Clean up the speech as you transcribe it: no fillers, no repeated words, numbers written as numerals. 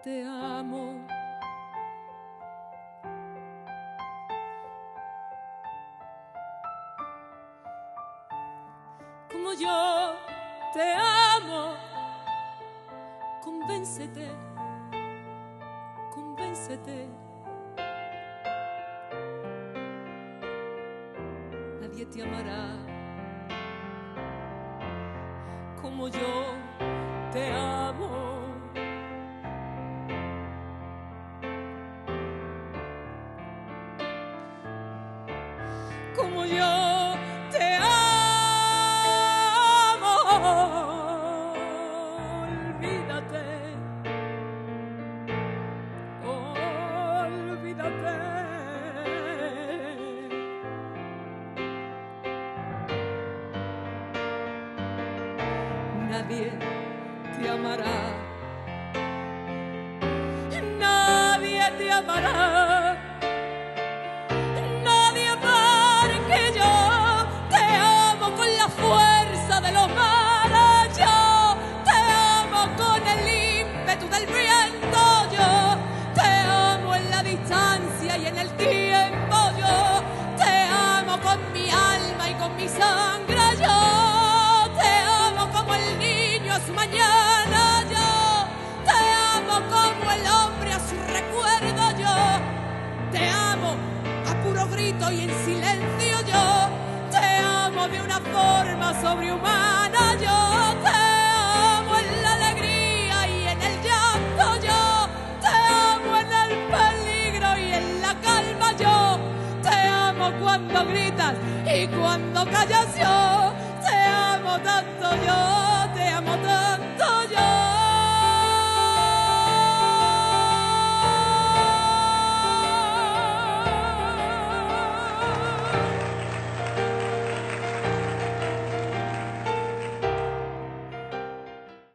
te amo. Como yo te amo, convéncete, convéncete. Nadie te amará como yo te amo. Como yo te amo, olvídate, olvídate. Nadie te amará, nadie te amará. Fuerza de los mares, yo te amo con el ímpetu del viento, yo te amo en la distancia y en el tiempo, yo te amo con mi alma y con mi sangre, yo te amo como el niño a su mañana, yo te amo como el hombre a su recuerdo, yo te amo a puro grito y en silencio, yo de una forma sobrehumana, yo te amo en la alegría y en el llanto, yo te amo en el peligro y en la calma, yo te amo cuando gritas y cuando callas, yo